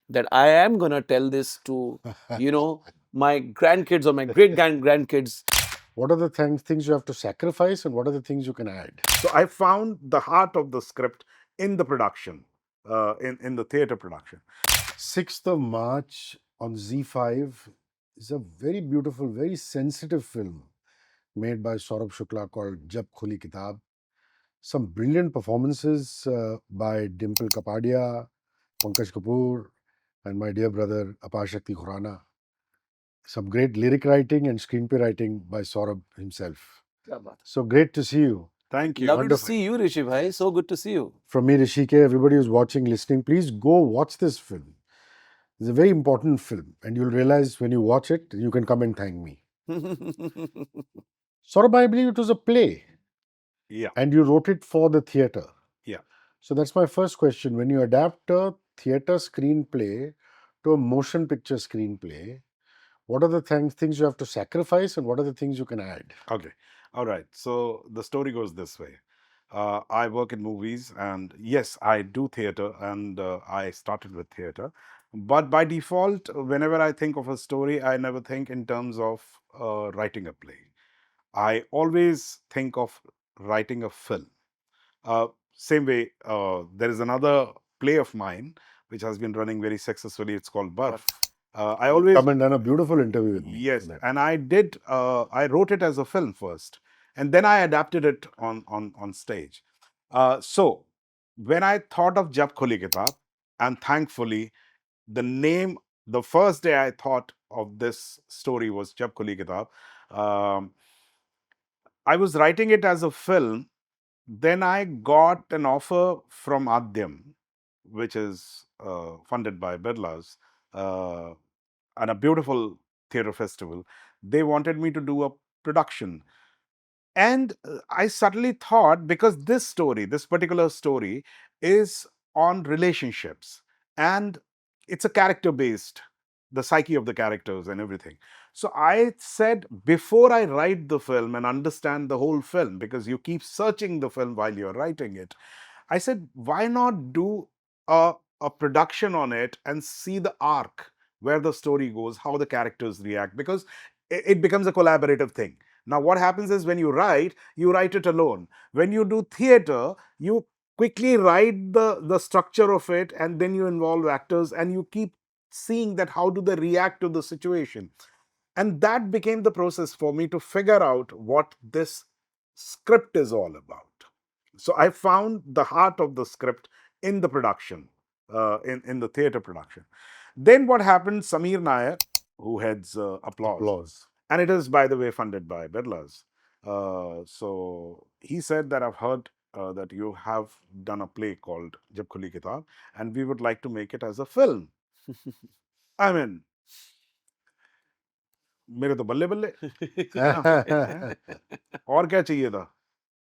that I am gonna tell this to, my grandkids or my great grandkids. What are the things you have to sacrifice, and what are the things you can add? So I found the heart of the script in the production, in the theater production. 6th of March on Z5 is a very beautiful, very sensitive film made by Saurabh Shukla called Jab Khuli Kitab. Some brilliant performances by Dimple Kapadia, Pankaj Kapoor, and my dear brother Apar Shakti Khurana. Some great lyric writing and screenplay writing by Saurabh himself. Kya baat hai. So great to see you. Thank you. Lovely to Wonderful. see you, Rishi bhai. So good to see you. From me, Rishike, everybody who's watching, listening, please go watch this film. It's a very important film, and you'll realize when you watch it, you can come and thank me. Saurabh, I believe it was a play, Yeah. and you wrote it for the theatre. Yeah. So that's my first question. When you adapt a theatre screenplay to a motion picture screenplay, what are the things you have to sacrifice, and what are the things you can add? Okay. All right. So the story goes this way. I work in movies, and yes, I do theater, and I started with theater. But by default, whenever I think of a story, I never think in terms of writing a play. I always think of writing a film. Same way, there is another play of mine which has been running very successfully. It's called Barf. I always Come and done a beautiful interview with me. Yes, on that. and I wrote it as a film first, and then I adapted it on stage. So when I thought of Jab Khuli Kitab, and thankfully the first day I thought of this story was Jab Khuli Kitab. Um, I was writing it as a film. Then I got an offer from Adyam, which is funded by Birlas, uh, and a beautiful theater festival. They wanted me to do a production. And I suddenly thought, because this particular story, is on relationships, and it's a character based, the psyche of the characters and everything. So I said, before I write the film and understand the whole film, because you keep searching the film while you're writing it, I said, why not do a production on it and see the arc where the story goes, how the characters react, because it becomes a collaborative thing. Now, what happens is when you write it alone. When you do theater, you quickly write the structure of it, and then you involve actors and you keep seeing that how do they react to the situation. And that became the process for me to figure out what this script is all about. So I found the heart of the script in the production, in the theater production. Then what happened? Samir Nair, who heads Applause, and it is, by the way, funded by Birlas. So he said that I've heard that you have done a play called Jab Khuli Kitab, and we would like to make it as a film. I mean, मेरे तो बल्ले बल्ले और क्या चाहिए था.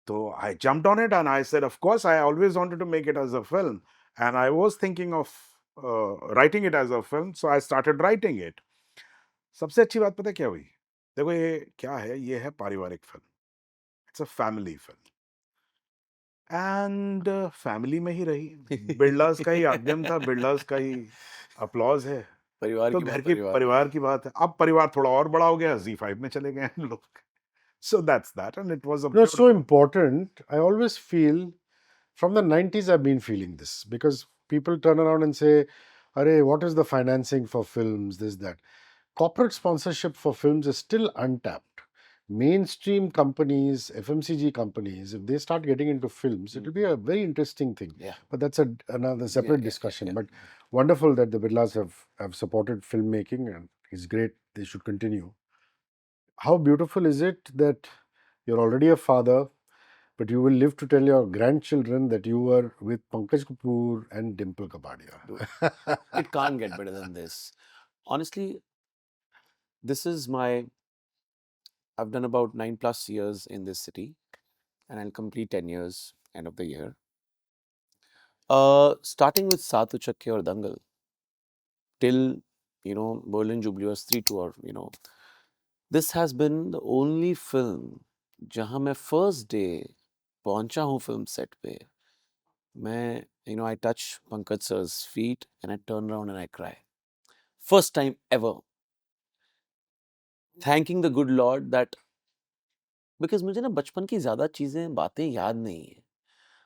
So I jumped on it and I said, of course, I always wanted to make it as a film. And I was thinking of writing it as a film. So I started writing it. सबसे अच्छी बात पता है क्या हुई? देखो ये क्या है? ये है पारिवारिक film. It's a family film. And family में ही रही. बिरलास का ही आद्यम था, बिरलास का ही अपलॉज है. परिवार तो की घर बात की परिवार परिवार की बात है. अब परिवार थोड़ा और बड़ा हो गया. Z5 में चले गए हैं लोग. So that's that, and it was a No, it's so beautiful. important. I always feel from the 90s, I've been feeling this because people turn around and say, Arey, what is the financing for films? This, that. Corporate sponsorship for films is still untapped. Mainstream companies, FMCG companies, if they start getting into films, it will be a very interesting thing. Yeah. But that's another separate discussion. yeah. But wonderful that the Birlas have supported filmmaking, and it's great. They should continue. How beautiful is it that you're already a father, but you will live to tell your grandchildren that you were with Pankaj Kapoor and Dimple Kapadia. It can't get better than this. Honestly, this is I've done about 9+ years in this city, and I'll complete 10 years end of the year. Starting with Saat Uchakke or Dangal till, Berlin Jubileers 3 tour, this has been the only film जहाँ मैं first day पहुंचा हूँ film set पे I touch Pankaj sir's feet and I turn around and I cry. First time ever. Thanking the good Lord that because मुझे ना बचपन की ज़्यादा चीज़ें, बातें याद नहीं है.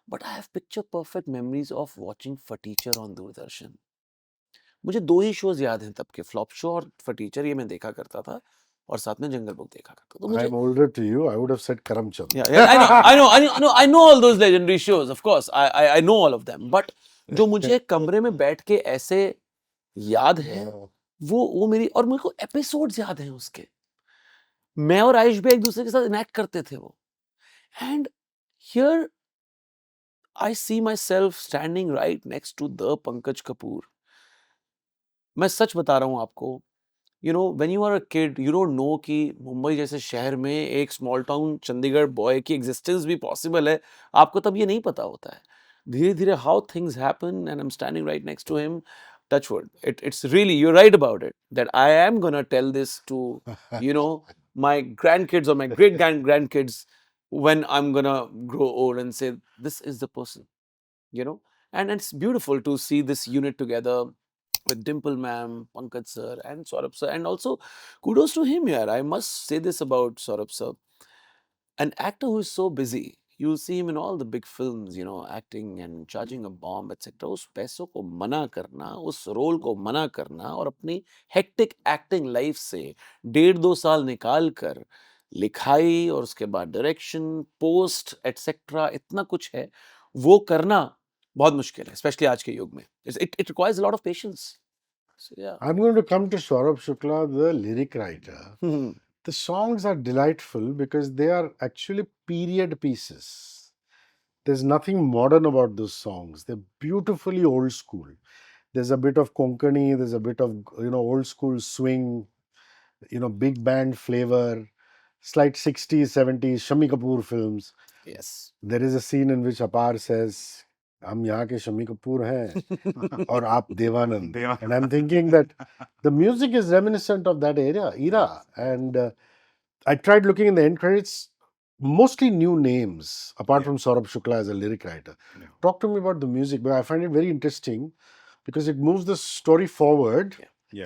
But I have picture perfect memories of watching Furniture on Doordarshan. मुझे 2 ही शोज़ याद हैं तब के, फ्लॉप शो और फटीचर, ये मैं देखा करता था और साथ में जंगल बुक देखा करता था. तो मुझे I'm older to you. I would have said Karamchand. I know all those legendary shows, of course. I know all of them. But जो मुझे कमरे में बैठ के ऐसे याद है, वो मेरी, और मेरे को एपिसोड्स याद हैं उसके. मैं और आयुष भी एक दूसरे के साथ इनैक्ट करते थे वो. And here I see myself standing right next to the Pankaj Kapoor. मैं सच बता रहा हूँ आपको. When you are a kid you don't know कि मुंबई जैसे शहर में एक स्मॉल टाउन चंडीगढ़ बॉय की एग्जिस्टेंस भी पॉसिबल है. आपको तब ये नहीं पता होता है. धीरे धीरे how things happen and I am standing right next to him. Touch wood. It's really, you're right about it, that I am gonna tell this to my grandkids or my great grandkids when I'm gonna grow old and say this is the person. And it's beautiful to see this unit together with Dimple ma'am, Pankaj sir, and Saurabh sir. And also, kudos to him here. I must say this about Saurabh sir. An actor who is so busy, you'll see him in all the big films, acting and charging a bomb, etc. उस पैसों को मना करना, उस role को मना करना और अपनी हेक्टिक एक्टिंग लाइफ से 1.5-2 साल निकाल कर लिखाई और उसके बाद डायरेक्शन, पोस्ट, एटसेट्रा, इतना कुछ है, वो करना बहुत मुश्किल है, स्पेशली आज के युग में. It requires a lot of patience. So, yeah. I'm going to come to Saurabh Shukla, the lyric writer. The songs are delightful because they are actually period pieces. There's nothing modern about those songs. They're beautifully old school. There's a bit of Konkani, there's a bit of old school swing, big band flavor, slight 60s, 70s, Shami Kapoor films. Yes. There is a scene in which Apar says, हम यहाँ के शम्मी कपूर हैं और आप Devanand. And I'm thinking that the music is reminiscent of that era. And I tried looking in the end credits, mostly new names, apart from Saurabh Shukla as a lyric writer. Talk to me about the music, but I find it very interesting because it moves the story forward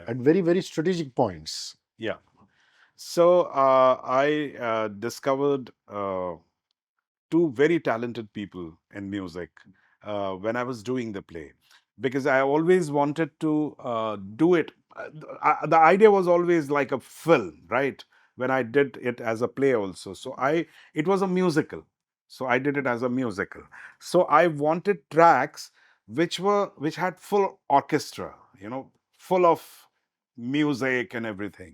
at very, very strategic points. Yeah. So I discovered two very talented people in music when I was doing the play, because I always wanted to do it. The idea was always like a film, right? When I did it as a play also. So it was a musical. So I did it as a musical. So I wanted tracks which had full orchestra, full of music and everything.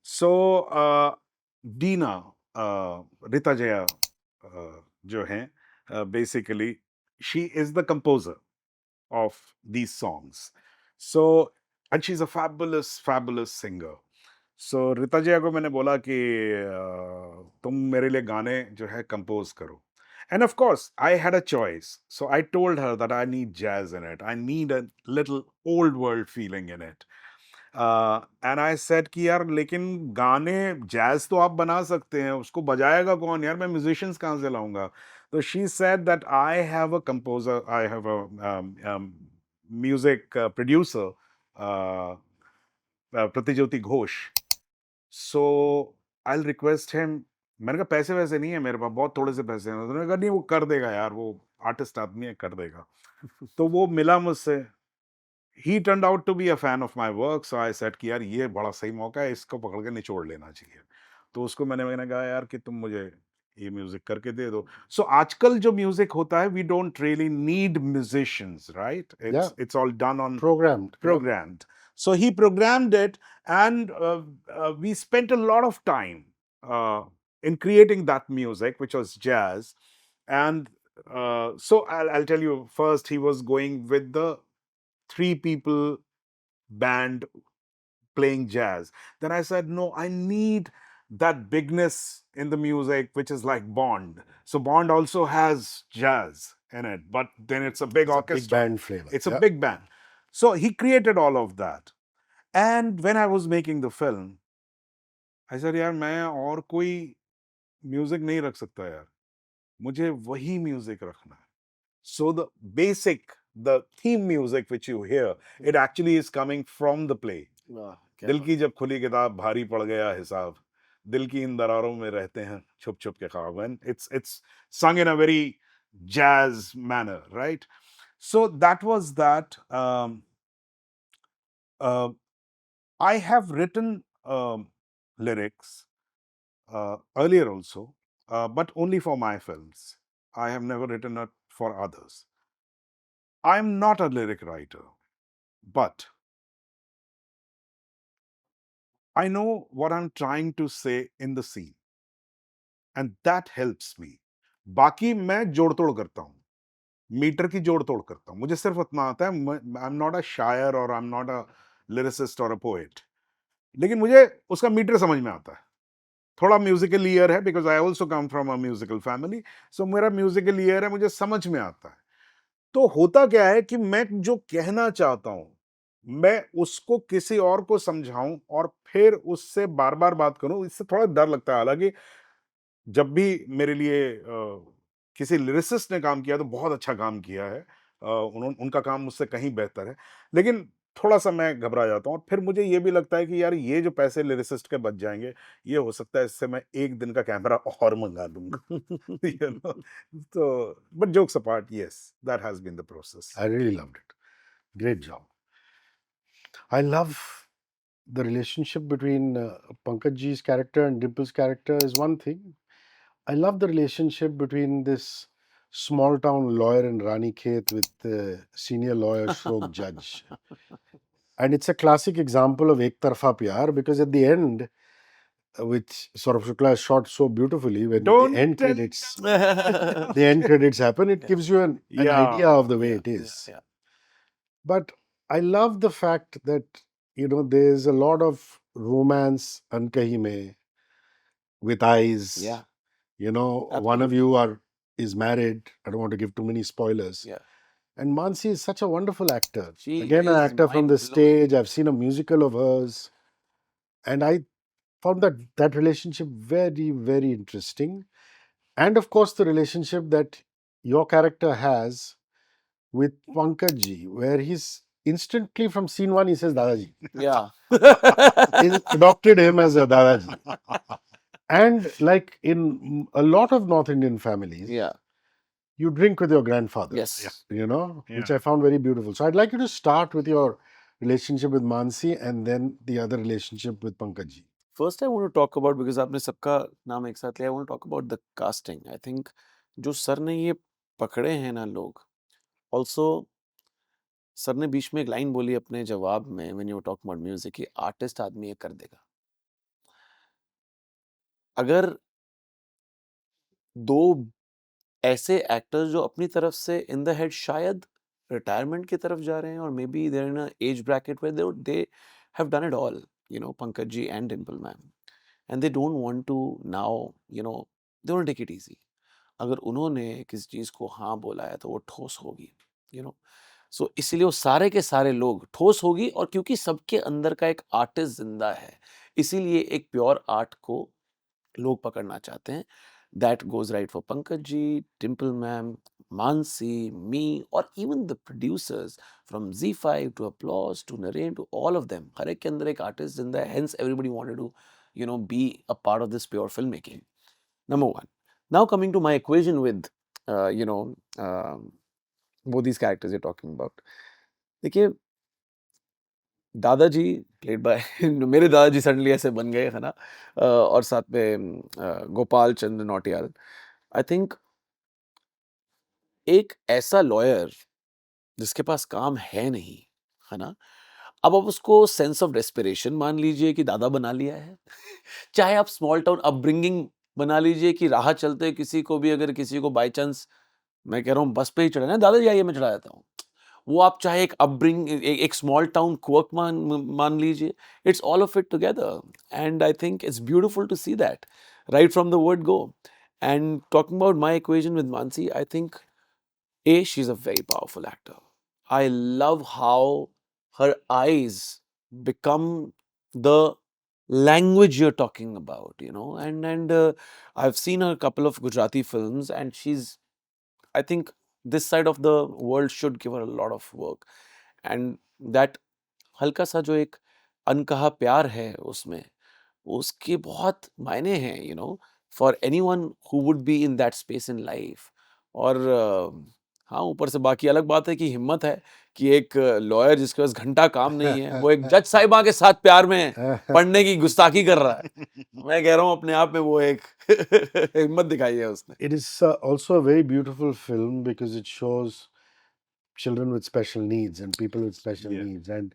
So Dina, Rita Jaya, जो हैं, basically she is the composer of these songs. So and she's a fabulous singer. So Rita Jaya को मैंने बोला कि तुम मेरे लिए गाने जो है compose करो. And of course, I had a choice. So I told her that I need jazz in it. I need a little old world feeling in it. And I said कि यार लेकिन गाने जैज तो आप बना सकते हैं, उसको बजाएगा कौन यार, मैं म्यूजिशियंस कहाँ से लाऊंगा. तो she said that I have a composer, I have a music producer, Pratijyoti Ghosh. So I request him. मैंने कहा पैसे वैसे नहीं है मेरे पास, बहुत थोड़े से पैसे हैं. उन्होंने कहा नहीं वो कर देगा यार, वो आर्टिस्ट आदमी है, कर देगा. तो वो मिला मुझसे. he turned out to be a fan of my work, so I said कि यार ये बड़ा सही मौका है, इसको पकड़ के निचोड़ लेना चाहिए. तो उसको मैंने कहा यार कि तुम मुझे ये म्यूजिक करके दे दो. सो आजकल जो म्यूजिक होता है, we don't really need musicians, right? It's all done on programmed. So he programmed it, and we spent a lot of time in creating that music, which was jazz. And so I'll tell you, first he was going with the 3 people band playing jazz. Then I said, no, I need that bigness in the music, which is like Bond. So Bond also has jazz in it, but then it's a big orchestra. A big band flavor. It's a big band. So he created all of that. And when I was making the film, I said, यार मैं और कोई music नहीं रख सकता यार, मुझे वही म्यूजिक रखना है. So the theme music which you hear, it actually is coming from the play. वाह, क्या दिल बात की जब खुली किताब भारी पड़ गया हिसाब, दिल की इन दरारों में रहते हैं छुप छुप के ख्वाब. And it's sung in a very jazz manner, right? So that was that. Uh, I have written lyrics earlier also, but only for my films. I have never written it for others. I'm not a lyric writer, but I know what I'm trying to say in the scene, and that helps me. बाकी मैं जोड़ तोड़ करता हूँ, metre की जोड़ तोड़ करता हूँ. मुझे सिर्फ उतना आता है. आई एम नॉट अ शायर और I am not a lyricist और अ पोएट, लेकिन मुझे उसका मीटर समझ में आता है. थोड़ा म्यूजिकल ईयर है, because I also come from a musical family. So मेरा म्यूजिकल ईयर है, मुझे समझ में आता है. तो होता क्या है कि मैं जो कहना चाहता हूं, मैं उसको किसी और को समझाऊं और फिर उससे बार बार बात करूं, इससे थोड़ा डर लगता है. हालांकि जब भी मेरे लिए किसी लिरिसिस्ट ने काम किया तो बहुत अच्छा काम किया है. उनका काम मुझसे कहीं बेहतर है, लेकिन थोड़ा सा मैं घबरा जाता हूँ. और फिर मुझे ये भी लगता है कि यार ये जो पैसे लिरिसिस्ट के बच जाएंगे, ये हो सकता है इससे मैं एक दिन का कैमरा और मंगा लूंगा. you know. So, but jokes apart, yes, that has been the process. I really loved it. Great job. I love the relationship between Pankaj Ji's character and Dimple's character is one thing. I love the relationship between this small town lawyer in Rani Khet with the senior lawyer stroke judge. And it's a classic example of Ek Tarfa Pyar, because at the end, which Saurabh Shukla has shot so beautifully, when Don't the end tell credits the the end credits happen, it Yeah. gives you an Yeah. idea of the way Yeah, it is. yeah. But I love the fact that, there's a lot of romance, Ankahi mein, with eyes. Yeah, One of you is married. I don't want to give too many spoilers. yeah. And Mansi is such a wonderful actor. She Again, an is actor from the mind-blowing. stage. I've seen a musical of hers. And I found that relationship very, very interesting. And of course, the relationship that your character has with Pankaj Ji, where he's instantly from scene one, he says Dadaji. Yeah. He adopted him as a Dadaji. And like in a lot of North Indian families, Yeah. you drink with your grandfather, Yes. which I found very beautiful. So I'd like you to start with your relationship with Mansi and then the other relationship with Pankaj Ji. First, I want to talk about, because आपने सबका नाम एक साथ लिया, I want to talk about the casting. I think जो sir ने ये पकड़े हैं ना लोग, also सर ने बीच में एक लाइन बोली अपने जवाब में, when you were talking about music, कि आर्टिस्ट आदमी ये कर देगा. अगर दो ऐसे एक्टर्स जो अपनी तरफ से इन द हेड शायद रिटायरमेंट की तरफ जा रहे हैं, और maybe there in a age bracket where they have done it all, Pankaj ji and Dimple ma'am, and they don't want to now, they want to take it easy. अगर उन्होंने किसी चीज़ को हाँ बोला है तो वो ठोस होगी, यू नो सो इसीलिए वो सारे के सारे लोग ठोस होगी. और क्योंकि सबके अंदर का एक आर्टिस्ट जिंदा है, इसीलिए एक प्योर आर्ट को लोग पकड़ना चाहते हैं. That goes right for Pankaj ji, Dimple ma'am, Mansi, me, or even the producers from Z5 to Applause to Naren to all of them. हर एक के अंदर एक artist जिंदा है. Hence everybody wanted to, be a part of this pure filmmaking. Number one. Now coming to my equation with, both these characters you're talking about. देखिए, दादाजी played by मेरे दादाजी सडनली ऐसे बन गए है ना, और साथ में गोपाल चंद्र नौटियाल. आई थिंक एक ऐसा लॉयर जिसके पास काम है नहीं, है ना, अब आप उसको सेंस ऑफ डेस्पिरेशन मान लीजिए कि दादा बना लिया है. चाहे आप स्मॉल टाउन अपब्रिंगिंग बना लीजिए कि राह चलते किसी को भी, अगर किसी को बाई चांस, मैं कह रहा हूँ बस पे ही चढ़ना है, दादाजी आइए मैं चढ़ा देता हूँ, वो आप चाहे एक अपब्रिंग एक स्मॉल टाउन क्वर्क मान लीजिए, it's all of it together. And I think it's beautiful to see that right from the word go. And talking about my equation with Mansi, I think she's a very powerful actor. I love how her eyes become the language you're talking about, and I've seen her a couple of Gujarati films, and she's, I think, this side of the world should give her a lot of work. And that हल्का सा जो एक अनकहा प्यार है उसमें, उसके बहुत मायने हैं, for anyone who would be in that space in life. और हाँ, ऊपर से बाकी अलग बात है कि हिम्मत है कि एक लॉयर जिसके पास घंटा काम नहीं है, वो एक जज साहिबा के साथ प्यार में पढ़ने की गुस्ताखी कर रहा है। मैं कह रहा हूँ अपने आप में वो एक हिम्मत दिखाई है उसने। It is also a very beautiful film because it shows children with special needs and people with special Yeah. needs, and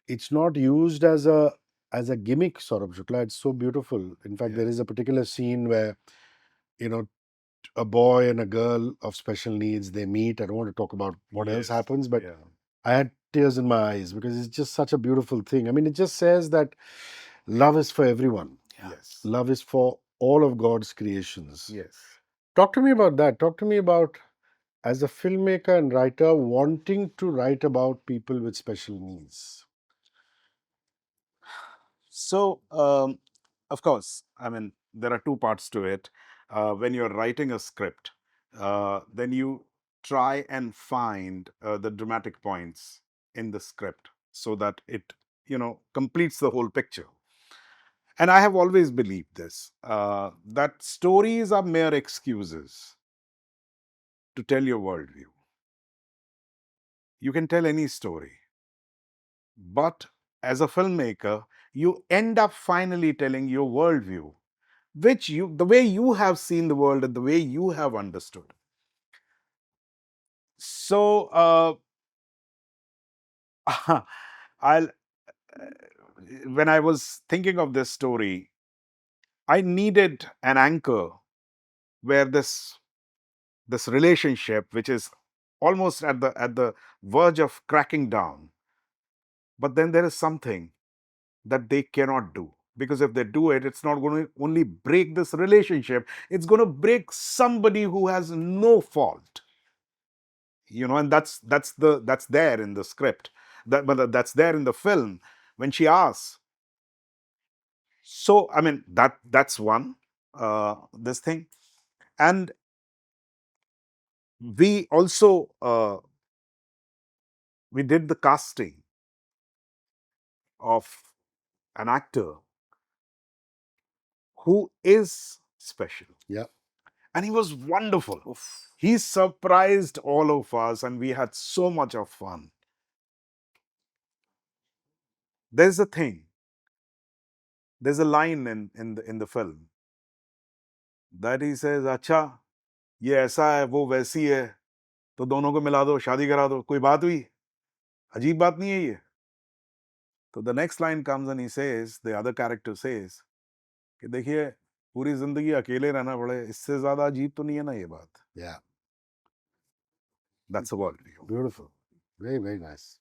it's not used as a gimmick, Saurabh Shukla. It's so beautiful. In fact, there Yeah. is a particular scene where, you know, a boy and a girl of special needs, they meet. I don't want to talk about what else Yes. happens, but Yeah. I had tears in my eyes because it's just such a beautiful thing. I mean, it just says that love is for everyone. Yes. Love is for all of God's creations. Yes. Talk to me about that. Talk to me about, as a filmmaker and writer, wanting to write about people with special needs. So, of course, I mean, there are two parts to it. When you're writing a script, then you try and find the dramatic points in the script so that it, completes the whole picture. And I have always believed this, that stories are mere excuses to tell your worldview. You can tell any story, but as a filmmaker, you end up finally telling your worldview, the way you have seen the world and the way you have understood. So, I'll when I was thinking of this story, I needed an anchor where this relationship, which is almost at the verge of cracking down, but then there is something that they cannot do, because if they do it, it's not going to only break this relationship, it's going to break somebody who has no fault, and that's there in the script, that's there in the film when she asks. So I mean, that's one, this thing. And we also we did the casting of an actor who is special. Yeah. And he was wonderful. He surprised all of us and we had so much of fun. There's a thing, there's a line in the film that he says, अच्छा ये ऐसा है वो वैसी है तो दोनों को मिला दो, शादी करा दो, कोई बात हुई? अजीब बात नहीं है ये? तो the next line comes and he says, the other character says, कि देखिए पूरी जिंदगी अकेले रहना पड़े, इससे ज्यादा अजीब तो नहीं है ना ये बात. Yeah. That's a worldview. Beautiful. Very, very nice.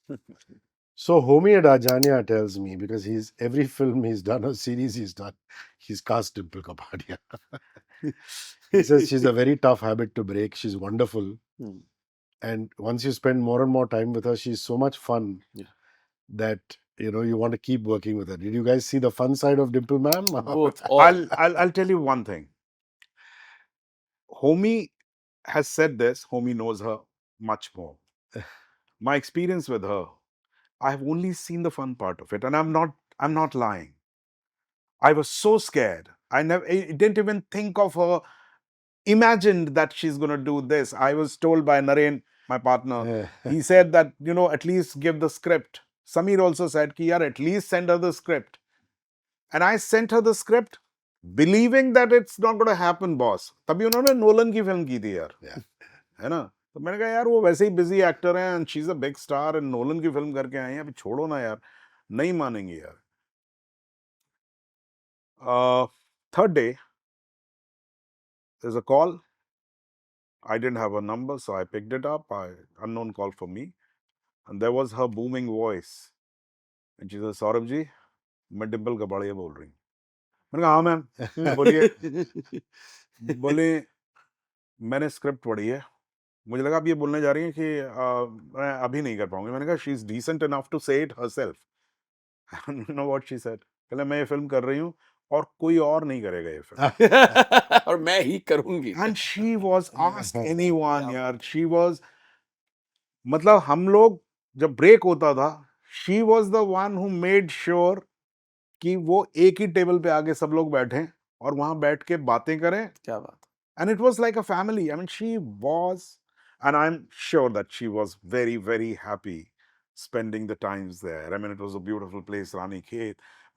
So Homi Adajania tells me, because every film he's done or series he's done, he's cast Dimple Kapadia. He says she's a very tough habit to break. She's wonderful. Hmm. And once you spend more and more time with her, she's so much fun that you want to keep working with her. Did you guys see the fun side of Dimple ma'am? Both. I'll tell you one thing. Homi has said this. Homi knows her much more. My experience with her, I have only seen the fun part of it, and I'm not lying. I was so scared. I didn't even think of her, imagined that she's going to do this. I was told by Naren, my partner, he said that, at least give the script. Samir also said, ki, yaar, at least send her the script. And I sent her the script, believing that it's not going to happen, boss. तभी उन्होंने Nolan की film की थी यार, है ना? तो मैंने कहा यार वो वैसे ही बिजी एक्टर हैं and she is a big star and Nolan की फिल्म करके आए हैं, अभी छोड़ो ना यार, नहीं मानेंगे यार. Third day, there's a call. I didn't have a number, so I picked it up. Unknown call for me. And there was her booming voice. And she said, Saurabh ji, मैं डिम्पल कपाड़िया बोल रही हूँ. मैंने कहा हाँ मैम बोलिए. बोले मैंने स्क्रिप्ट पढ़ी है, मुझे लगा आप ये बोलने जा रही हैं कि मैं अभी नहीं कर पाऊंगी. मैंने कहा she is decent enough to say it herself. You know what she said? कहले मैं ये फिल्म कर रही हूँ और कोई और नहीं करेगा ये फिल्म। और मैं ही करूंगी। And she was asked anyone, यार, she was, मतलब हम लोग जब ब्रेक होता था, she was the one who made sure कि वो एक ही टेबल पे आके सब लोग बैठें और वहां बैठ के बातें करें. क्या बात। And it was like a family. I mean, she was, and I'm sure that she was very, very happy spending the times there. I mean, it was a beautiful place, Rani Khet,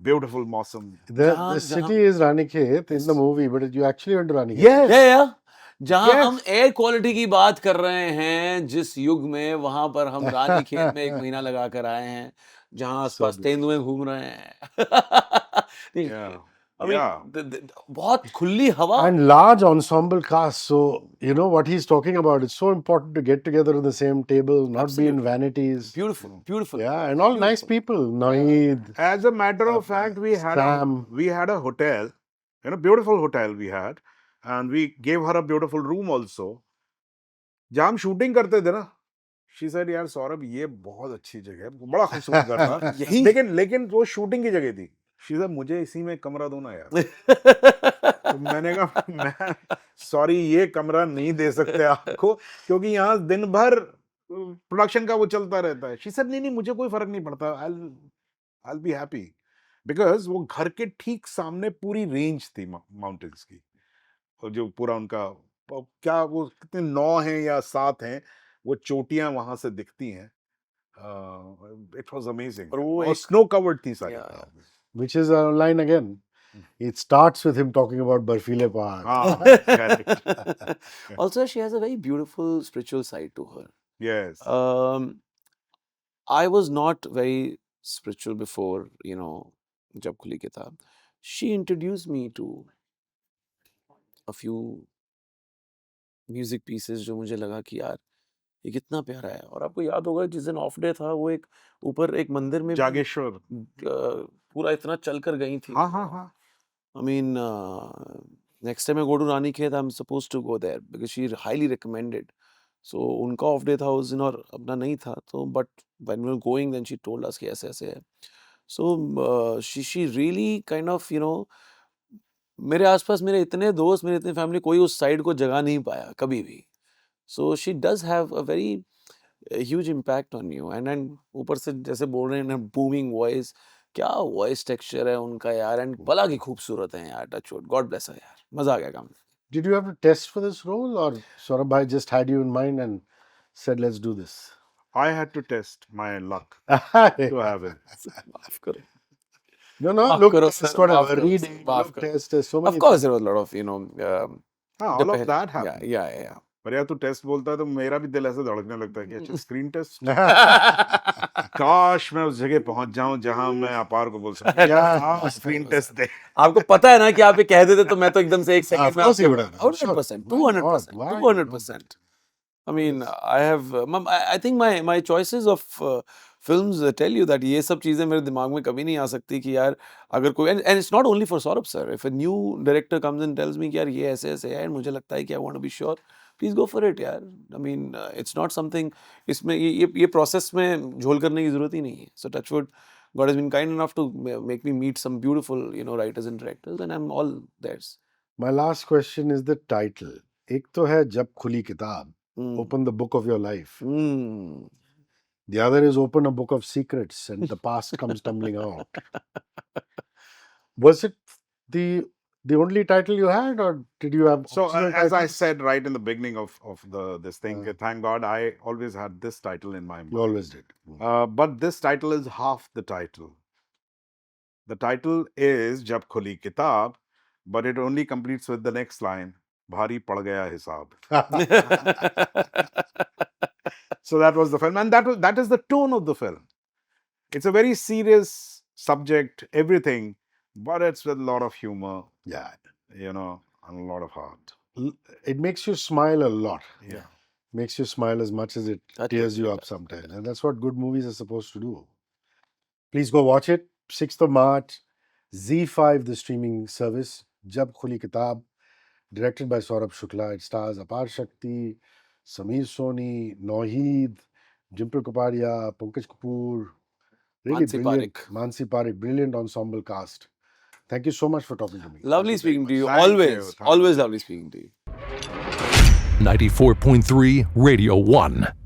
beautiful Mausam. The जहाँ city is Ranikhet in the movie, but you actually went to Ranikhet. Yes, या जहां Yes. हम air quality की बात कर रहे हैं, जिस युग में, वहां पर हम रानी खेत में 1 महीना लगा कर आए हैं, जहां आसपास So तेंदुए घूम रहे हैं। yeah, I mean, yeah. बहुत खुली हवा। and large ensemble cast. So you know what he's talking about. It's so important to get together at the same table, not be in Absolutely. vanities. Beautiful, beautiful. Yeah, and all nice people. Naeed. As a matter of fact, Sam. we had a hotel, you know, beautiful hotel we had, and we gave her a beautiful room also. जहाँ हम shooting करते थे ना, she said, यार सौरभ, ये बहुत अच्छी जगह है, बड़ा खूबसूरत घर था। यही लेकिन वो शूटिंग की जगह थी। she said, मुझे इसी में कमरा दो ना यार। तो मैंने कहा, मैं सॉरी, ये कमरा नहीं दे सकते आपको, क्योंकि यहाँ दिन भर प्रोडक्शन का वो चलता रहता है। she said, नहीं, मुझे कोई फर्क नहीं पड़ता, I'll be happy, बिकॉज वो घर के ठीक सामने पूरी रेंज थी माउंटेन्स की, और जो पूरा उनका क्या वो कितने 9 हैं या 7 हैं, वो चोटियां वहां से दिखती हैं। इट वाज अमेजिंग, और वो और एक स्नो कवर्ड थी सारी। Yeah. Which is a line again. It starts with him talking about Barfile Pahad. हाँ, correct. Also, she has a very beautiful spiritual side to her. Yes. I was not very spiritual before, you know, Jab Khuli Kitab. She introduced me to a few music pieces जो मुझे लगा कि यार ये कितना प्यारा है। और आपको याद होगा जिस दिन ऑफ डे था, वो एक ऊपर एक मंदिर में भी जागेश्वर। पूरा इतना चल कर गई थी। हाँ हाँ हाँ। I mean, next time I go to Rani Khet, I'm supposed to go there because she highly recommended. So उनका ऑफ डे था उस दिन और अपना नहीं था, तो but when we were going, then she told us कि ऐसे ऐसे है। So she really kind of, you know, मेरे आसपास मेरे इतने दोस्त, मेरे इतनी फैमिली, कोई उस साइड को जगा नहीं पाया कभी भी। So she does have a very huge impact on you, and ऊपर से जैसे बोल रहे हैं ना, booming voice, क्या वॉइस टेक्सचर है उनका यार, एंड भला की खूबसूरत है यार, टच वुड, गॉड ब्लेस हर यार, मजा आ गया काम। Did you have to test for this role, or Saurabh bhai just had you in mind and said, "Let's do this"? I had to test my luck to have it. माफ करो, No, no. माफ Look, करो test sir, whatever. माफ करो Read sir, it, माफ look, करो। test. There's so Of many. course there was a lot of, you know, हाँ, जब all of पहले- that yeah, happened. yeah. पर यार तू टेस्ट बोलता है तो मेरा भी दिल ऐसे धड़कने लगता है कि अच्छा, स्क्रीन टेस्ट। yeah. काश मैं उस जगह पहुंच जाऊं जहां मैं अपार को बोल सकूं, यार स्क्रीन टेस्ट दे। आपको पता है ना कि आप ये कह देते तो मैं तो एकदम से एक Of सेकंड में course he would have. 100%, Sure. Why not? 200%, Why 200%. I mean, I have, I think my choices of films tell you that ये सब चीजें मेरे दिमाग में कभी नहीं आ सकती कि यार अगर कोई, and it's not only for Saurabh sir, if a new director comes and tells me कि यार ये ऐसे ऐसे है, and मुझे लगता है कि I want to be sure, please go for it यार। I mean, it's not something, इसमें ये process में झोल करने की जरूरत ही नहीं है। So touch wood, God has been kind enough to make me meet some beautiful, you know, writers and directors, and I'm all theirs. My last question is the title. एक तो है जब खुली किताब, Mm. open the book of your life. Mm. The other is open a book of secrets and the past comes tumbling out. Was it the only title you had, or did you have So optional as I titles? said right in the beginning of this thing, Uh. thank God I always had this title in my mind. You always did. But this title is half the title. The title is Jab Khuli Kitab, but it only completes with the next line, Bhari pad gaya hisab. So that was the film, and that is the tone of the film. It's a very serious subject, everything, but it's with a lot of humor, Yeah. you know, and a lot of heart. It makes you smile a lot. Yeah. Makes you smile as much as it That tears would you be up that. sometimes. And that's what good movies are supposed to do. Please go watch it. 6th of March, Z5, the streaming service. Jab Khuli Kitab, directed by Saurabh Shukla. It stars Apar Shakti, Sameer Soni, Nauheed, Dimple Kapadia, Pankaj Kapoor. Really Mansi brilliant. Parekh. Mansi Parekh, brilliant ensemble cast. Thank you so much for talking to me. Lovely speaking to you. Thank you. Always, Thank always you. lovely speaking to you. 94.3 Radio 1.